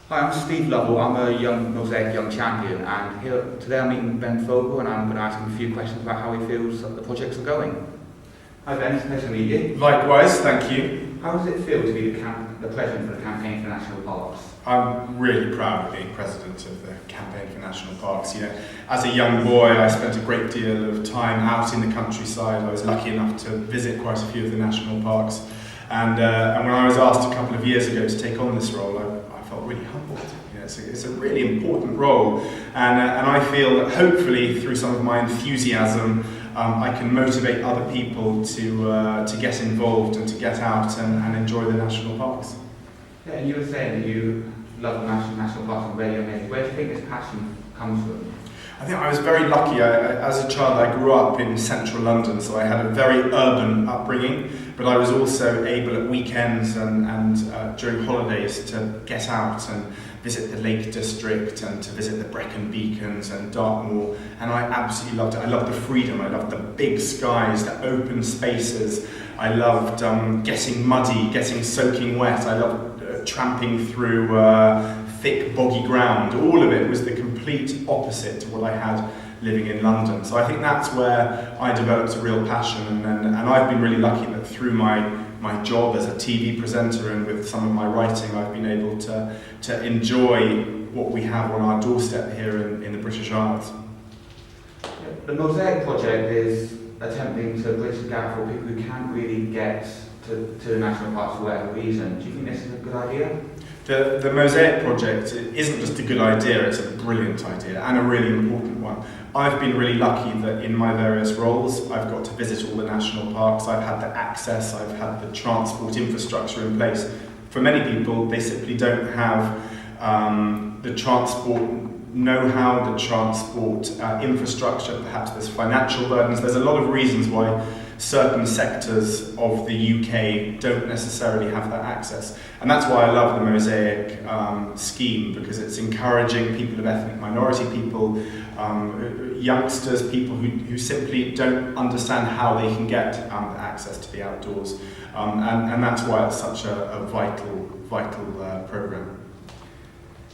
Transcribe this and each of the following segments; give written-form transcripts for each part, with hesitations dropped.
Hi, I'm Steve Lovell. I'm a young Mosaic Young Champion, and here today I'm meeting Ben Fogle, and I'm going to ask him a few questions about how he feels that the projects are going. Hi Ben, it's a pleasure to meet you. Likewise, thank you. How does it feel to be the president for the Campaign for National Parks? I'm really proud of being president of the Campaign for National Parks. You know, as a young boy, I spent a great deal of time out in the countryside. I was lucky enough to visit quite a few of the national parks, and when I was asked a couple of years ago to take on this role, I felt really humbled. You know, it's a really important role, and I feel that hopefully through some of my enthusiasm, I can motivate other people to get involved and to get out and enjoy the national parks. Yeah, and you were saying that you love the national parks and radio age. Where do you think this passion comes from? I think I was very lucky. As a child, I grew up in central London, so I had a very urban upbringing, but I was also able at weekends and during holidays to get out and visit the Lake District and to visit the Brecon Beacons and Dartmoor, and I absolutely loved it. I loved the freedom, I loved the big skies, the open spaces, I loved getting muddy, getting soaking wet, I loved tramping through thick boggy ground. All of it was the complete opposite to what I had living in London. So I think that's where I developed a real passion, and I've been really lucky that through my job as a TV presenter and with some of my writing, I've been able to enjoy what we have on our doorstep here in the British Isles. The Mosaic project is attempting to bridge the gap for people who can't really get to the national parks for whatever reason. Do you think this is a good idea? The Mosaic project isn't just a good idea, it's a brilliant idea and a really important one. I've been really lucky that in my various roles I've got to visit all the national parks, I've had the access, I've had the transport infrastructure in place. For many people, they simply don't have the transport know-how, the transport infrastructure, perhaps there's financial burdens, there's a lot of reasons why certain sectors of the UK don't necessarily have that access. And that's why I love the Mosaic scheme, because it's encouraging people of ethnic minority people, youngsters, people who simply don't understand how they can get access to the outdoors. And that's why it's such a vital programme.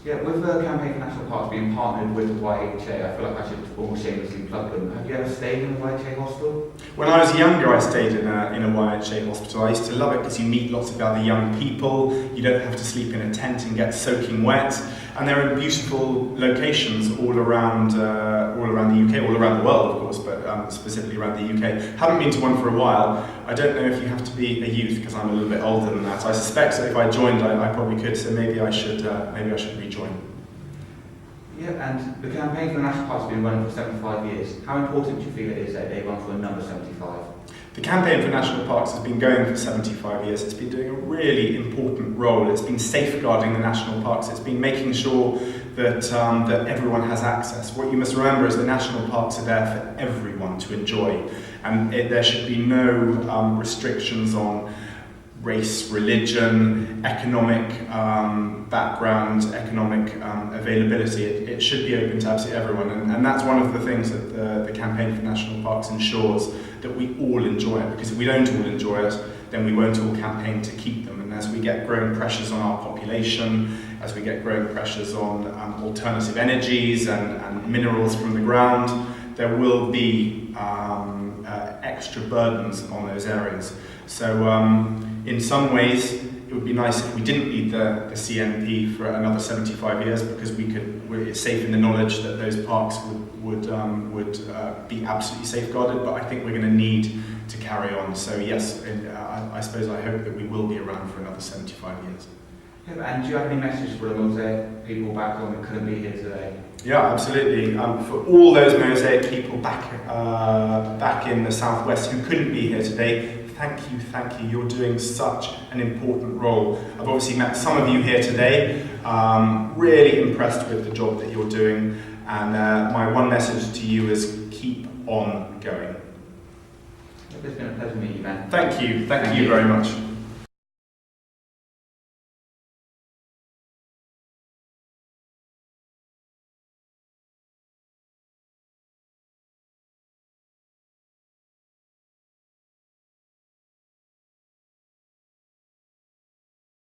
Yeah, with the Campaign for National Parks being partnered with the YHA, I feel like I should almost shamelessly plug them. Have you ever stayed in a YHA hostel? When I was younger, I stayed in a YHA hospital. I used to love it because you meet lots of other young people, you don't have to sleep in a tent and get soaking wet, and they're in beautiful locations all around the UK, all around the world of course, but specifically around the UK. Haven't been to one for a while. I don't know if you have to be a youth because I'm a little bit older than that. I suspect that if I joined, I probably could. So maybe I should rejoin. Yeah, and the Campaign for the National Parks has been running for 75 years. How important do you feel it is that they run for a number 75? The Campaign for National Parks has been going for 75 years. It's been doing a really important role. It's been safeguarding the national parks. It's been making sure that everyone has access. What you must remember is the national parks are there for everyone to enjoy, and there should be no restrictions on race, religion, economic background, economic availability. It should be open to absolutely everyone, and that's one of the things that the Campaign for National Parks ensures, that we all enjoy it, because if we don't all enjoy it, then we won't all campaign to keep them. And as we get growing pressures on our population, as we get growing pressures on alternative energies and minerals from the ground, there will be extra burdens on those areas. So in some ways, it would be nice if we didn't need the CNP for another 75 years, because we're safe in the knowledge that those parks would be absolutely safeguarded, but I think we're going to need to carry on. So yes, I suppose I hope that we will be around for another 75 years. Yeah, and do you have any message for the Mosaic people back home that couldn't be here today? Yeah, absolutely. For all those Mosaic people back in the southwest who couldn't be here today, thank you. You're doing such an important role. I've obviously met some of you here today. Really impressed with the job that you're doing, and my one message to you is keep on going. It's been a pleasure meeting you, Ben. Thank you very much.